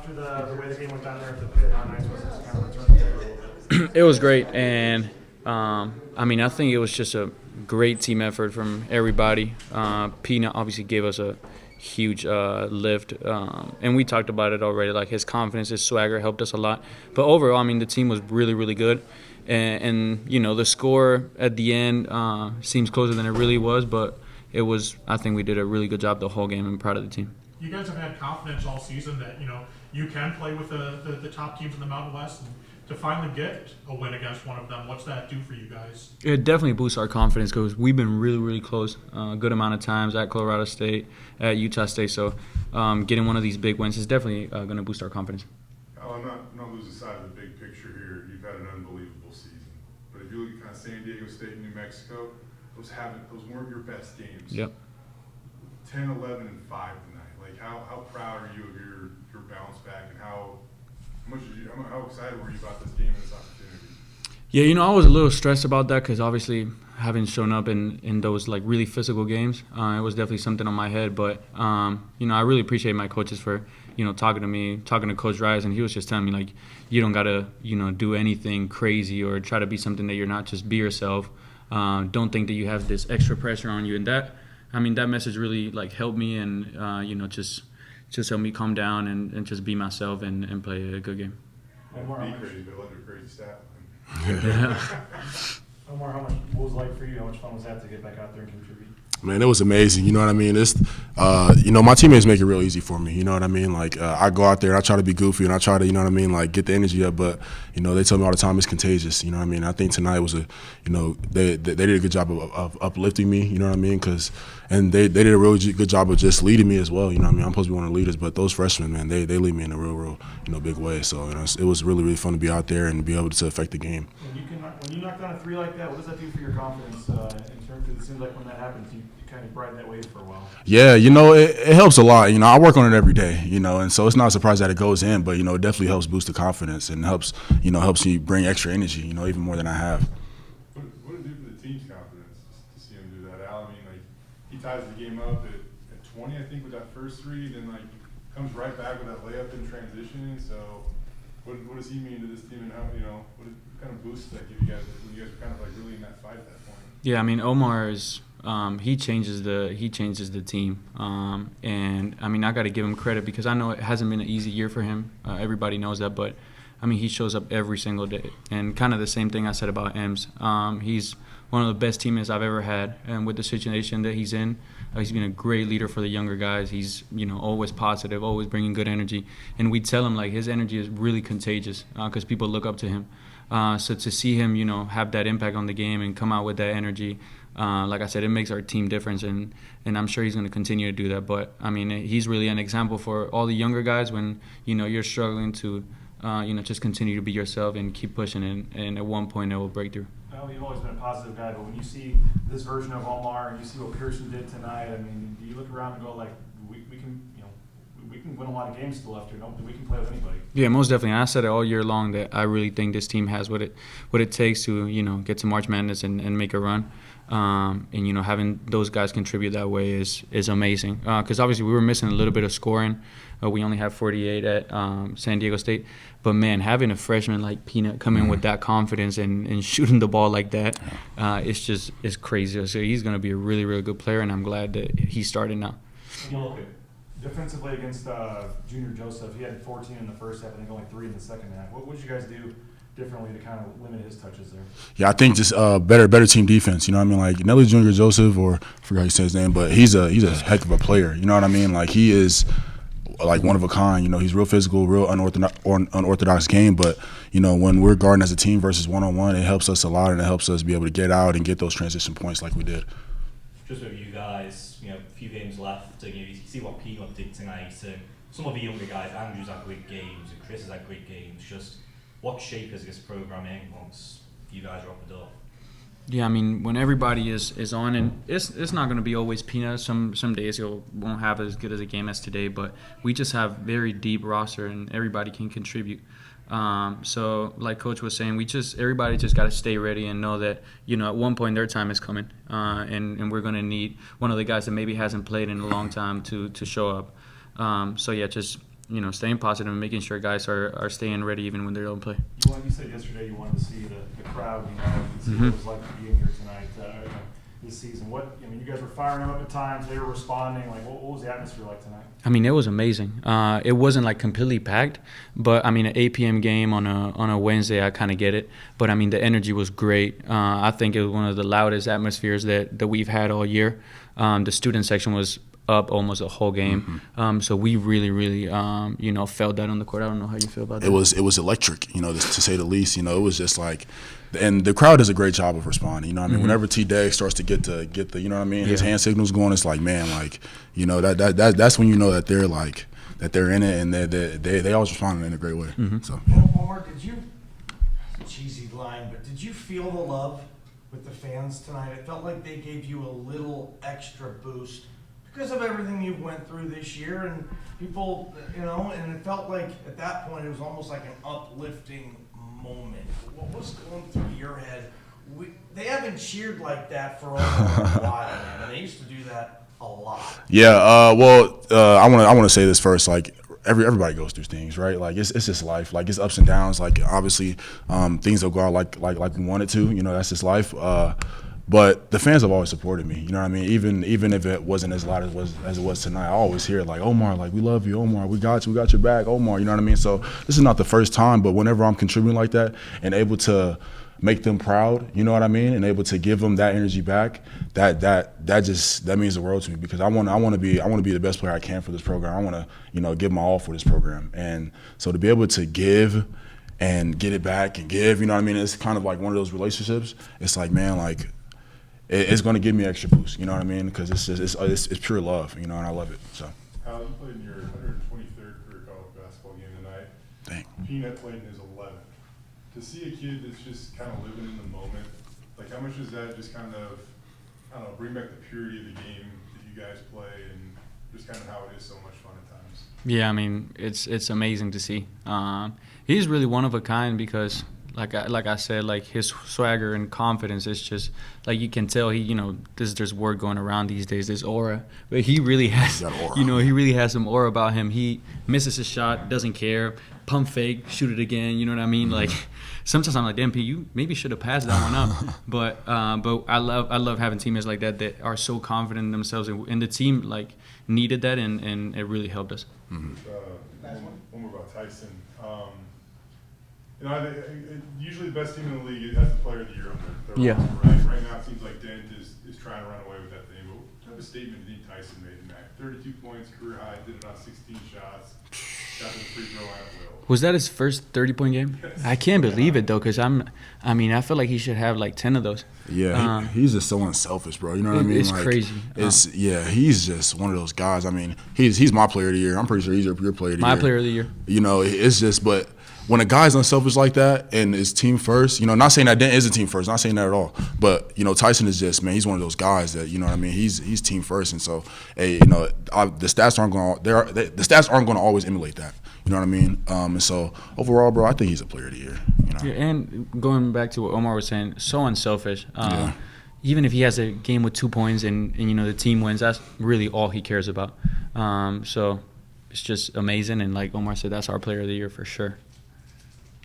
after the way the game went down there at the pit? How nice was it to kind of return to it a little bit? It was great, and I mean, I think it was just a great team effort from everybody. Pina obviously gave us a huge lift, and we talked about it already. Like his confidence, his swagger helped us a lot. But overall, I mean, the team was really, really good, and you know, the score at the end seems closer than it really was, but it was. I think we did a really good job the whole game. I'm proud of the team. You guys have had confidence all season that you can play with the top teams in the Mountain West. And to finally get a win against one of them, what's that do for you guys? It definitely boosts our confidence because we've been really, really close a good amount of times at Colorado State, at Utah State. So getting one of these big wins is definitely going to boost our confidence. I'm not losing sight of the big picture here. You've had an unbelievable season. But if you look at kind of San Diego State and New Mexico, those weren't your best games. Yep. 10, 11, and 5 tonight. Like, how proud are you of your bounce back, and how excited were you about this game and this opportunity? Yeah, you know, I was a little stressed about that because obviously having shown up in those like really physical games, it was definitely something on my head. But you know, I really appreciate my coaches for talking to me, talking to Coach Rice, and he was just telling me like, you don't gotta do anything crazy or try to be something that you're not. Just be yourself. Don't think that you have this extra pressure on you, and that message really like helped me and just help me calm down and just be myself and play a good game. Be crazy, but let your crazy stat. Omar, what was it like for you? How much fun was that to get back out there and contribute? Man, it was amazing. You know what I mean? It's, my teammates make it real easy for me. You know what I mean? Like, I go out there and I try to be goofy and I try to, like get the energy up. But, they tell me all the time it's contagious. You know what I mean? I think tonight was they did a good job of uplifting me. You know what I mean? And they did a really good job of just leading me as well. You know what I mean? I'm supposed to be one of the leaders, but those freshmen, man, they lead me in a real, big way. So, it was really, really fun to be out there and be able to affect the game. When you knock down a three like that, what does that do for your confidence in terms of, it seems like when that happens, you kind of ride that wave for a while? Yeah, it helps a lot. I work on it every day, and so it's not a surprise that it goes in, but, it definitely helps boost the confidence and helps me bring extra energy, even more than I have. What did it do for the team's confidence to see him do that, Al? I mean, like, he ties the game up at 20, I think, with that first three, then, like, comes right back with that layup in transition. So what does he mean to this team, and how, what kind of boost does that give you guys when you guys are kind of, like, really in that fight at that point? Yeah, I mean, Omar is he changes the team, and I mean, I got to give him credit because I know it hasn't been an easy year for him. Everybody knows that, but I mean, he shows up every single day, and kind of the same thing I said about Ems. He's one of the best teammates I've ever had, and with the situation that he's in, he's been a great leader for the younger guys. He's always positive, always bringing good energy, and we tell him like his energy is really contagious because people look up to him. So to see him, have that impact on the game and come out with that energy, like I said, it makes our team difference, and I'm sure he's going to continue to do that. But I mean, he's really an example for all the younger guys when you're struggling to just continue to be yourself and keep pushing, and at one point it will break through. Well, you've always been a positive guy, but when you see this version of Omar and you see what Pearson did tonight, I mean, do you look around and go like, we can win a lot of games still after, we can play with anybody? Yeah, most definitely. And I said it all year long that I really think this team has what it takes to get to March Madness and make a run. And having those guys contribute that way is amazing. Because obviously we were missing a little bit of scoring. We only have 48 at San Diego State. But man, having a freshman like Peanut come in with that confidence and shooting the ball like that, it's crazy. So he's going to be a really, really good player, and I'm glad that he's starting now. Defensively against Junior Joseph, he had 14 in the first half, I think only 3 in the second half. What would you guys do differently to kind of limit his touches there? Yeah, I think just better team defense. You know what I mean? Like Nelly Junior Joseph, or I forgot how you say his name, but he's a heck of a player. You know what I mean? Like he is like one of a kind. He's real physical, real unorthodox game. But when we're guarding as a team versus one-on-one, it helps us a lot, and it helps us be able to get out and get those transition points like we did. Just with you guys, a few games left. You see what Peanut did tonight. Some of the younger guys, Andrew's had great games, and Chris has had great games. Just what shape is this program in once you guys are up the door? Yeah, I mean, when everybody is on, and it's not going to be always Peanut. Some days he won't have as good as a game as today, but we just have very deep roster, and everybody can contribute. So like Coach was saying, everybody just got to stay ready and know that at one point their time is coming, and we're going to need one of the guys that maybe hasn't played in a long time to show up. So yeah, just staying positive and making sure guys are staying ready even when they don't play. You said yesterday you wanted to see the crowd, and see what Mhm. it was like to be in here tonight, this season. You guys were firing them up at times. They were responding. Like, what was the atmosphere like tonight? I mean, it was amazing. It wasn't like completely packed, but I mean, an 8 p.m. game on a Wednesday, I kind of get it. But I mean, the energy was great. I think it was one of the loudest atmospheres that we've had all year. The student section was up almost a whole game. So we really, really, felt that on the court. I don't know how you feel about that. It was electric, to say the least. It was just like, and the crowd does a great job of responding. Whenever T-Dag starts to get the, his hand signals going, it's like, man, like, that's when you know that they're like, that they're in it, and they always respond in a great way. So. Omar, cheesy line, but did you feel the love with the fans tonight? It felt like they gave you a little extra boost because of everything you went through this year, and people, and it felt like at that point it was almost like an uplifting moment. What was going through your head? They haven't cheered like that for a while, man, and they used to do that a lot. Yeah, I want to say this first. Like, everybody goes through things, right? Like, it's just life. Like, it's ups and downs. Like, obviously, things don't go out like we wanted to. That's just life. But the fans have always supported me. Even if it wasn't as loud as it was tonight, I always hear like, Omar, like, we love you, Omar, we got your back, Omar. So this is not the first time, but whenever I'm contributing like that and able to make them proud, and able to give them that energy back, that means the world to me, because I want to be the best player I can for this program. I want to give my all for this program, and so to be able to give and get it back and give, it's kind of like one of those relationships. It's like, man, like, it's going to give me extra boost, because it's pure love, and I love it. So. Al, you played in your 123rd career college basketball game tonight. Thanks. Peanut played in his 11th. To see a kid that's just kind of living in the moment, like, how much does that just kind of, I don't know, bring back the purity of the game that you guys play, and just kind of how it is so much fun at times? Yeah, I mean, it's amazing to see. He's really one of a kind because, like I said, like, his swagger and confidence is just like, you can tell there's word going around these days, this aura, but he really has, he really has some aura about him. He misses a shot, doesn't care, pump fake, shoot it again. You know what I mean? Like, sometimes I'm like, damn, P, you maybe should have passed that one up. But I love having teammates like that are so confident in themselves, and the team like needed that, and it really helped us. One more about Tyson. Usually the best team in the league has the player of the year on their roster, right? Right now it seems like Dent is trying to run away with that thing. But what type of statement do you think Tyson made tonight? 32 points, career high, did it on 16 shots, got to the free throw line at will. Was that his first 30-point game? Yes. I can't believe it, though, because I feel like he should have like 10 of those. Yeah, he's just so unselfish, bro. You know what I mean? It's like, crazy. He's just one of those guys. I mean, he's my player of the year. I'm pretty sure he's your player of the year. My player of the year. It's just, but when a guy's unselfish like that and is team first, not saying that Dent is a team first, not saying that at all. But, Tyson is just, man, he's one of those guys that, he's team first. And so, hey, the stats aren't going to always emulate that. You know what I mean? And so, overall, bro, I think he's a player of the year. Yeah, and going back to what Omar was saying, so unselfish. Even if he has a game with 2 points and the team wins, that's really all he cares about. So it's just amazing. And like Omar said, that's our player of the year for sure.